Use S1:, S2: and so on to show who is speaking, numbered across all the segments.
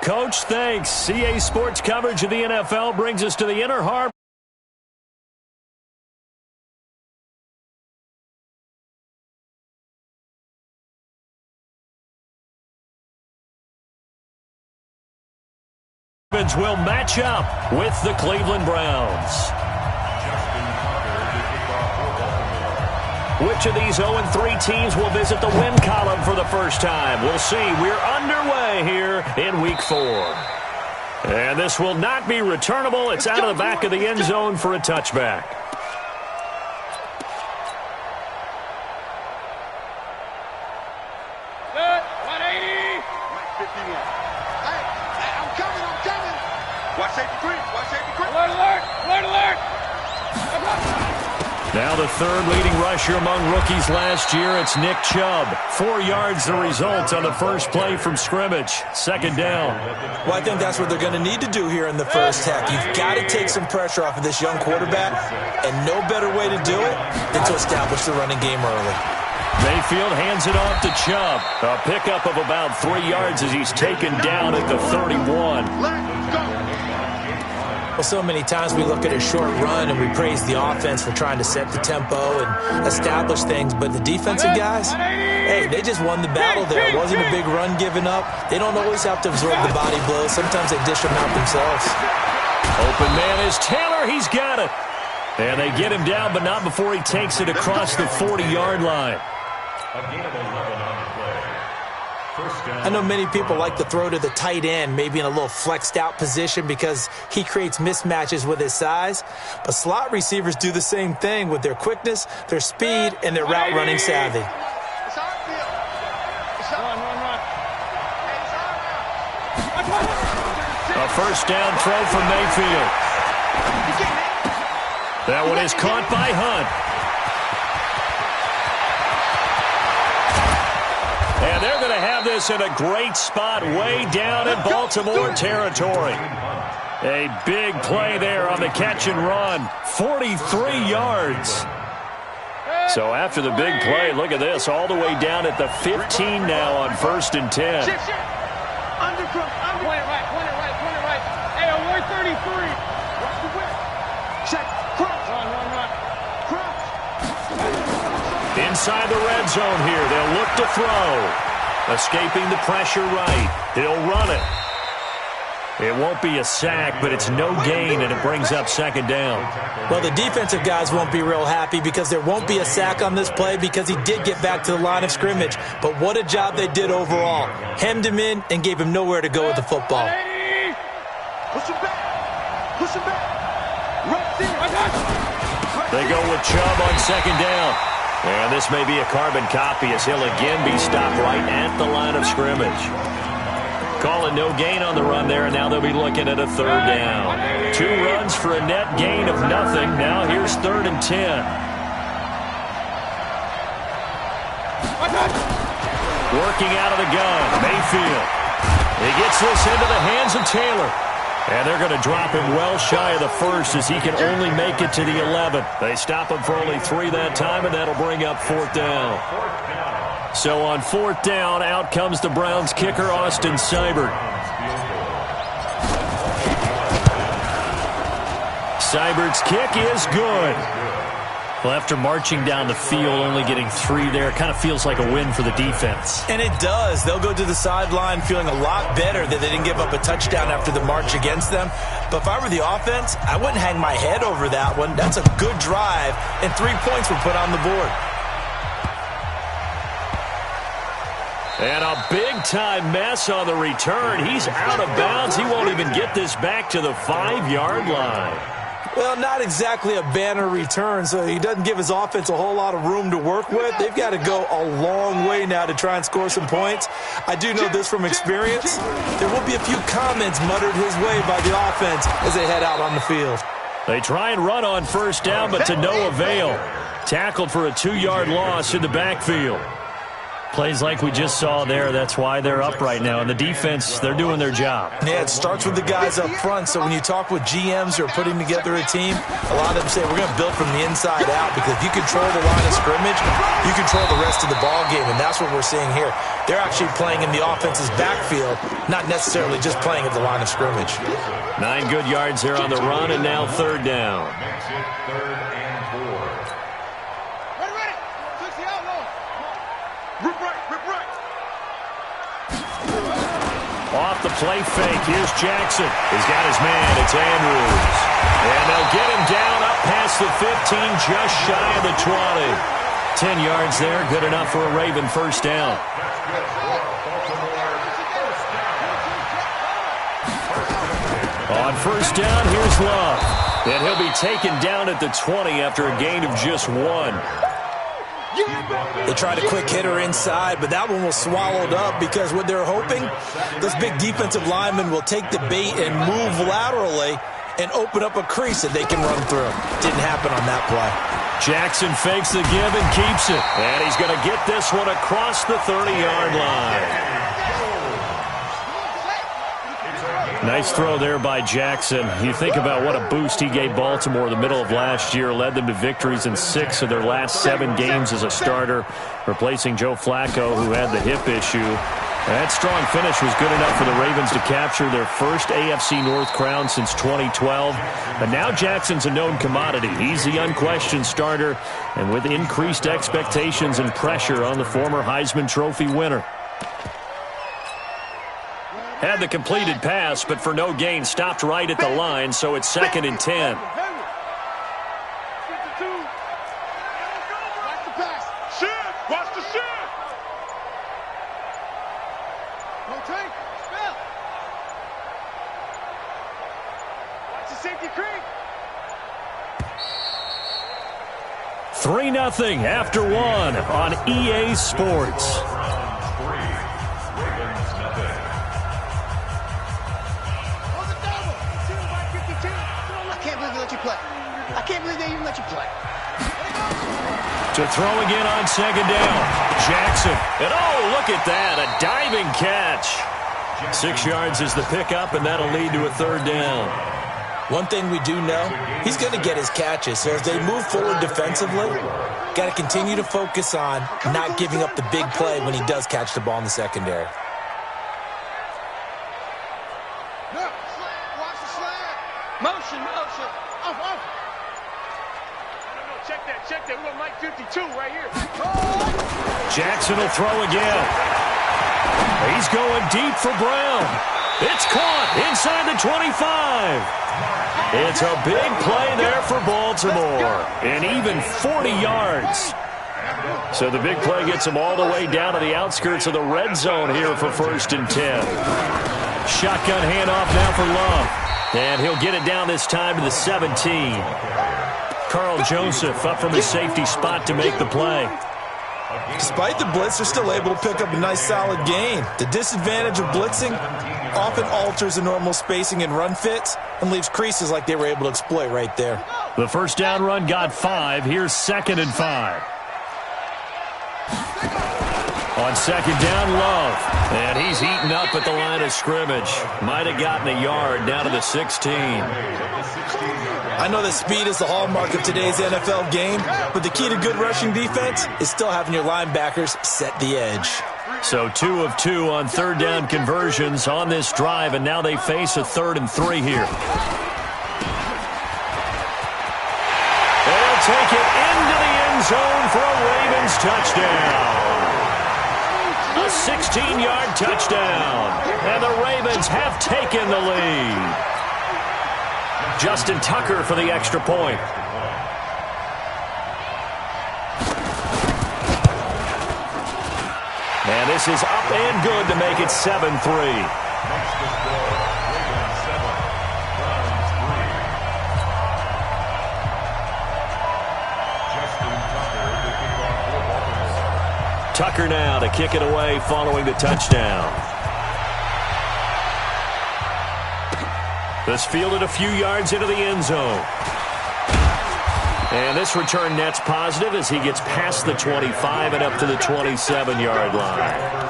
S1: Coach, thanks. CA Sports coverage of the NFL brings us to the Inner Harbor. Will match up with the Cleveland Browns. Which of these 0-3 teams will visit the win column for the first time? We'll see. We're underway here in Week 4. And this will not be returnable. It's out of the back of the end zone for a touchback.
S2: Good. 180. 51. Hey, I'm coming. Watch safety creep. Alert, alert. Alert, alert.
S1: Now the third leading rusher among rookies last year, it's Nick Chubb. 4 yards the result on the first play from scrimmage. Second down.
S3: Well, I think that's what they're going to need to do here in the first half. You've got to take some pressure off of this young quarterback, and no better way to do it than to establish the running game early.
S1: Mayfield hands it off to Chubb. A pickup of about 3 yards as he's taken down at the 31.
S3: Well, so many times we look at a short run and we praise the offense for trying to set the tempo and establish things, but the defensive guys, hey, they just won the battle there. It wasn't a big run given up. They don't always have to absorb the body blows. Sometimes they dish them out themselves.
S1: Open man is Taylor. He's got it. And they get him down, but not before he takes it across the 40-yard line.
S3: I know many people like to throw to the tight end, maybe in a little flexed out position because he creates mismatches with his size. But slot receivers do the same thing with their quickness, their speed, and their route running savvy.
S1: A first down throw from Mayfield. That one is caught by Hunt. And they're going to have this in a great spot way down in Baltimore territory. A big play there on the catch and run. 43 yards. So after the big play, look at this, all the way down at the 15 now on 1st and 10.
S2: Point it right. Hey, alert 33. Watch the whip. Check. Crunch. Run. Crunch.
S1: Inside the red zone here, they'll look to throw. Escaping the pressure right. He'll run it. It won't be a sack, but it's no gain, and it brings up second down.
S3: Well, the defensive guys won't be real happy because there won't be a sack on this play because he did get back to the line of scrimmage. But what a job they did overall. Hemmed him in and gave him nowhere to go with the football.
S2: Push him back.
S1: They go with Chubb on second down. And this may be a carbon copy as he'll again be stopped right at the line of scrimmage. Calling no gain on the run there, and now they'll be looking at a third down. 2 runs for a net gain of nothing. Now here's 3rd and 10. Working out of the gun, Mayfield. He gets this into the hands of Taylor. And they're going to drop him well shy of the 1st as he can only make it to the 11th. They stop him for only 3 that time, and that'll bring up 4th down. So on 4th down, out comes the Browns kicker, Austin Seibert. Seibert's kick is good. Well, after marching down the field, only getting 3 there, it kind of feels like a win for the defense.
S3: And it does. They'll go to the sideline feeling a lot better that they didn't give up a touchdown after the march against them. But if I were the offense, I wouldn't hang my head over that one. That's a good drive, and 3 points were put on the board.
S1: And a big-time mess on the return. He's out of bounds. He won't even get this back to the 5-yard line.
S3: Well, not exactly a banner return, so he doesn't give his offense a whole lot of room to work with. They've got to go a long way now to try and score some points. I do know this from experience. There will be a few comments muttered his way by the offense as they head out on the field.
S1: They try and run on first down, but to no avail. Tackled for a 2-yard loss in the backfield. Plays like we just saw there, that's why they're up right now. And the defense, they're doing their job.
S3: Yeah, it starts with the guys up front. So when you talk with GMs who are putting together a team, a lot of them say we're going to build from the inside out, because if you control the line of scrimmage, you control the rest of the ball game, and that's what we're seeing here. They're actually playing in the offense's backfield, not necessarily just playing at the line of scrimmage.
S1: 9 good yards there on the run, and now third down. Off the play fake, here's Jackson. He's got his man, it's Andrews. And they'll get him down up past the 15, just shy of the 20. 10 yards there, good enough for a Raven first down. On first down, here's Love. And he'll be taken down at the 20 after a gain of just 1.
S3: They tried a quick hitter inside, but that one was swallowed up, because what they're hoping, those big defensive linemen will take the bait and move laterally and open up a crease that they can run through. Didn't happen on that play.
S1: Jackson fakes the give and keeps it. And he's going to get this one across the 30-yard line. Nice throw there by Jackson. You think about what a boost he gave Baltimore in the middle of last year, led them to victories in 6 of their last 7 games as a starter, replacing Joe Flacco, who had the hip issue. That strong finish was good enough for the Ravens to capture their first AFC North crown since 2012. But now Jackson's a known commodity. He's the unquestioned starter, and with increased expectations and pressure on the former Heisman Trophy winner. Had the completed pass, but for no gain, stopped right at the line, so it's 2nd and 10.
S2: Watch the pass. Shift. Watch the shift. Rotate. Spell. Watch the safety creep.
S1: 3-0 after 1 on EA Sports.
S2: I can't believe they even let you play.
S1: To throw again on 2nd down. Jackson. And oh, look at that. A diving catch. 6 yards is the pickup, and that'll lead to a 3rd down.
S3: One thing we do know, he's going to get his catches. So as they move forward defensively, got to continue to focus on not giving up the big play when he does catch the ball in the secondary.
S2: Motion. Off. Check that. We got Mike 52 right here.
S1: Jackson will throw again. He's going deep for Brown. It's caught inside the 25. It's a big play there for Baltimore. And even 40 yards. So the big play gets them all the way down to the outskirts of the red zone here for 1st and 10. Shotgun handoff now for Love. And he'll get it down this time to the 17. Carl Joseph up from his safety spot to make the play.
S3: Despite the blitz, they're still able to pick up a nice solid gain. The disadvantage of blitzing often alters the normal spacing and run fits and leaves creases like they were able to exploit right there.
S1: The first down run got 5. Here's 2nd and 5. On 2nd down, Love. And he's eaten up at the line of scrimmage. Might have gotten a yard down to the 16.
S3: I know that speed is the hallmark of today's NFL game, but the key to good rushing defense is still having your linebackers set the edge.
S1: So 2 of 2 on 3rd down conversions on this drive, and now they face a 3rd and 3 here. They'll take it into the end zone for a Ravens touchdown. A 16-yard touchdown. And the Ravens have taken the lead. Justin Tucker for the extra point. And this is up and good to make it 7-3. Tucker now to kick it away following the touchdown. This fielded a few yards into the end zone. And this return net's positive as he gets past the 25 and up to the 27-yard line.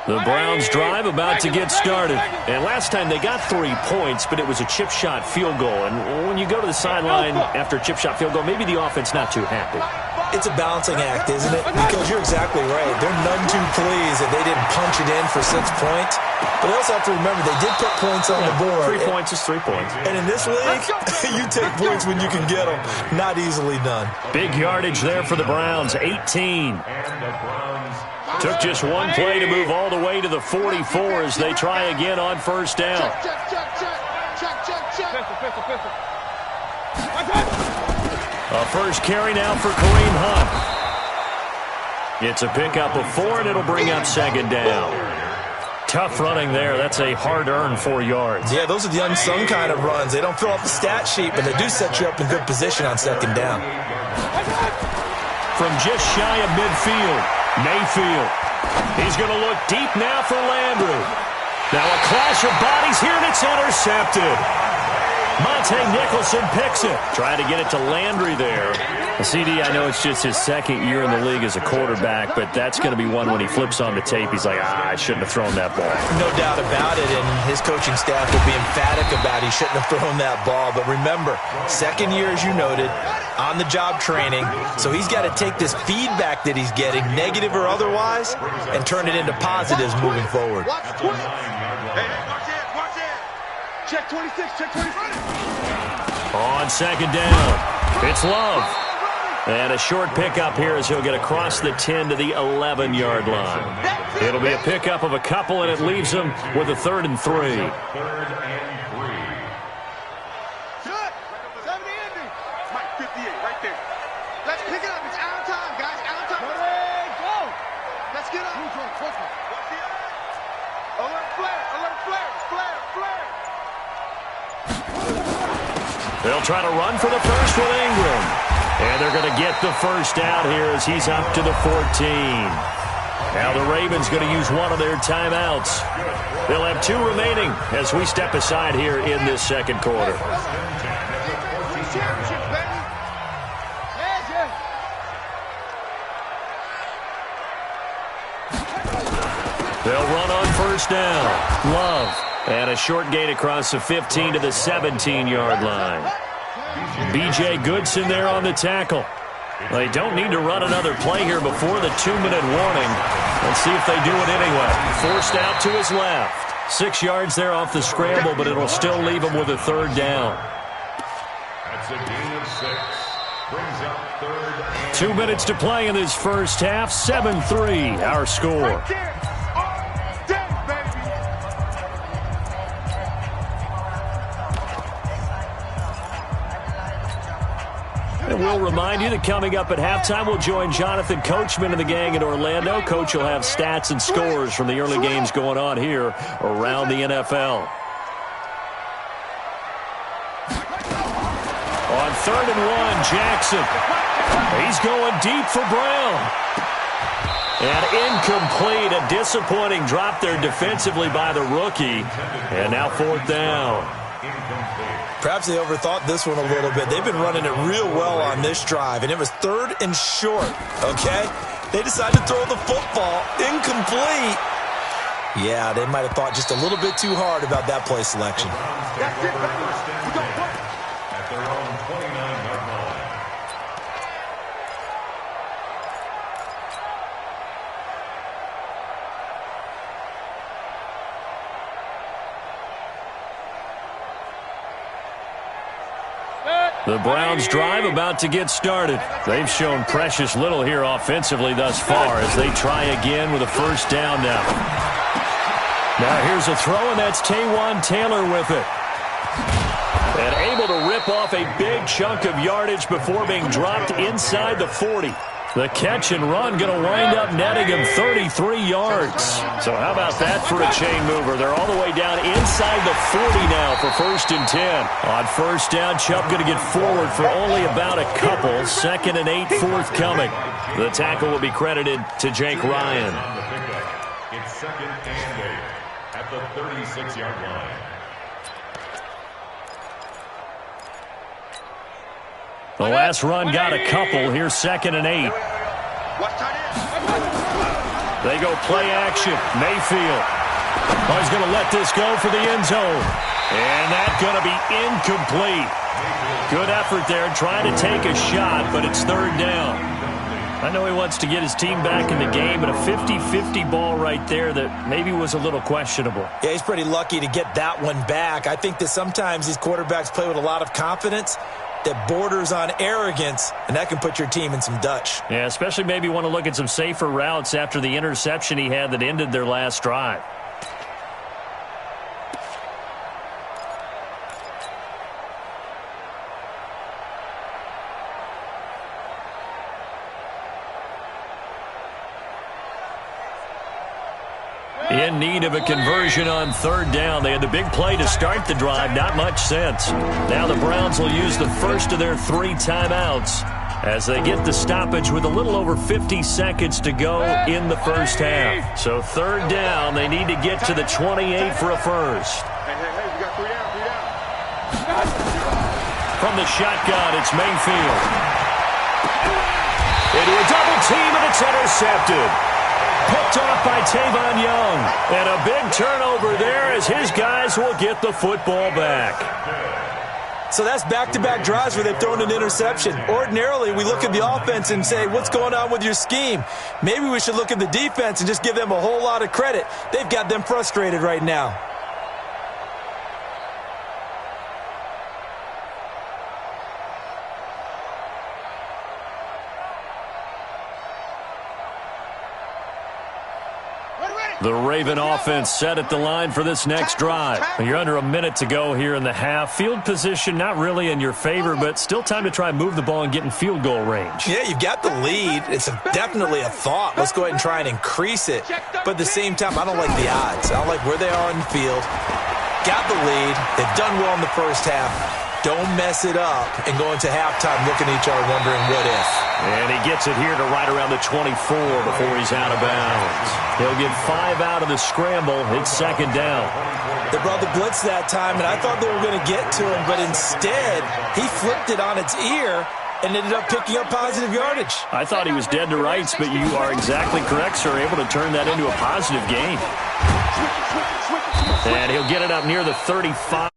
S1: The Browns drive about to get started. And last time they got 3 points, but it was a chip shot field goal. And when you go to the sideline after a chip shot field goal, maybe the offense not too happy.
S3: It's a balancing act, isn't it? Because you're exactly right. They're none too pleased that they didn't punch it in for 6 points. But they also have to remember they did put points on the board.
S1: 3 points is 3 points.
S3: And in this league, you take points when you can get them. Not easily done.
S1: Big yardage there for the Browns, 18. Took just one play to move all the way to the 44 as they try again on first down. A first carry now for Kareem Hunt. It's a pickup of 4, and it'll bring up second down. Tough running there. That's a hard-earned 4 yards.
S3: Yeah, those are the unsung kind of runs. They don't fill up the stat sheet, but they do set you up in good position on second down.
S1: From just shy of midfield, Mayfield. He's going to look deep now for Landry. Now a clash of bodies here, and it's intercepted. Monte Nicholson picks it. Trying to get it to Landry there. CD, I know it's just his second year in the league as a quarterback, but that's going to be one when he flips on the tape. He's like, I shouldn't have thrown that ball.
S3: No doubt about it, and his coaching staff will be emphatic about he shouldn't have thrown that ball. But remember, second year, as you noted, on-the-job training, so he's got to take this feedback that he's getting, negative or otherwise, and turn it into positives moving forward.
S2: Hey, watch it. Check 26, check 26.
S1: On second down, it's Love. And a short pickup here as he'll get across the 10 to the 11-yard line. It'll be a pickup of a couple, and it leaves him with a 3rd and 3. They'll try to run for the first with Ingram. And they're going to get the first down here as he's up to the 14. Now the Ravens going to use one of their timeouts. They'll have 2 remaining as we step aside here in this second quarter. They'll run on first down. Love. And a short gain across the 15 to the 17-yard line. B.J. Goodson there on the tackle. They don't need to run another play here before the 2-minute warning. Let's see if they do it anyway. Forced out to his left. 6 yards there off the scramble, but it'll still leave him with a 3rd down.
S4: That's a gain of 6. Brings up 3rd.
S1: 2 minutes to play in this first half. 7-3, our score. And we'll remind you that coming up at halftime, we'll join Jonathan Coachman and the gang in Orlando. Coach will have stats and scores from the early games going on here around the NFL. On 3rd and 1, Jackson. He's going deep for Brown. And incomplete, a disappointing drop there defensively by the rookie. And now 4th down.
S3: Perhaps they overthought this one a little bit. They've been running it real well on this drive, and it was 3rd and short, okay? They decided to throw the football incomplete. Yeah, they might have thought just a little bit too hard about that play selection.
S2: That's it, baby. We got one.
S4: At their own 29-yard line.
S1: The Browns drive about to get started. They've shown precious little here offensively thus far as they try again with a first down now. Now here's a throw, and that's Taywan Taylor with it. And able to rip off a big chunk of yardage before being dropped inside the 40. The catch and run going to wind up netting him 33 yards. So how about that for a chain mover? They're all the way down inside the 40 now for 1st and 10. On first down, Chubb going to get forward for only about a couple. 2nd and 8 forthcoming. The tackle will be credited to Jake Ryan.
S4: It's 2nd and 8 at the 36-yard line.
S1: The last run got a couple. Here's 2nd and 8. They go play action. Mayfield. Oh, he's going to let this go for the end zone. And that's going to be incomplete. Good effort there trying to take a shot, but it's 3rd down. I know he wants to get his team back in the game, but a 50-50 ball right there that maybe was a little questionable.
S3: Yeah, he's pretty lucky to get that one back. I think that sometimes these quarterbacks play with a lot of confidence that borders on arrogance, and that can put your team in some Dutch.
S1: Yeah, especially maybe want to look at some safer routes after the interception he had that ended their last drive. In need of a conversion on 3rd down. They had the big play to start the drive. Not much sense. Now the Browns will use the first of their 3 timeouts as they get the stoppage with a little over 50 seconds to go in the first half. So 3rd down, they need to get to the 28 for a first.
S2: Hey, we got 3 down.
S1: From the shotgun, it's Mayfield. Into a double team, and it's intercepted. Picked off by Tavon Young. And a big turnover there as his guys will get the football back.
S3: So that's back-to-back drives where they've thrown an interception. Ordinarily, we look at the offense and say, what's going on with your scheme? Maybe we should look at the defense and just give them a whole lot of credit. They've got them frustrated right now.
S1: The Raven offense set at the line for this next drive. You're under a minute to go here in the half. Field position not really in your favor, but still time to try and move the ball and get in field goal range.
S3: Yeah, you've got the lead. It's definitely a thought. Let's go ahead and try and increase it. But at the same time, I don't like the odds. I don't like where they are in the field. Got the lead. They've done well in the first half. Don't mess it up and go into halftime looking at each other wondering what if.
S1: And he gets it here to right around the 24 before he's out of bounds. He'll get 5 out of the scramble. It's 2nd down.
S3: They brought the blitz that time, and I thought they were going to get to him, but instead he flipped it on its ear and ended up picking up positive yardage.
S1: I thought he was dead to rights, but you are exactly correct, sir. Able to turn that into a positive gain. And he'll get it up near the 35.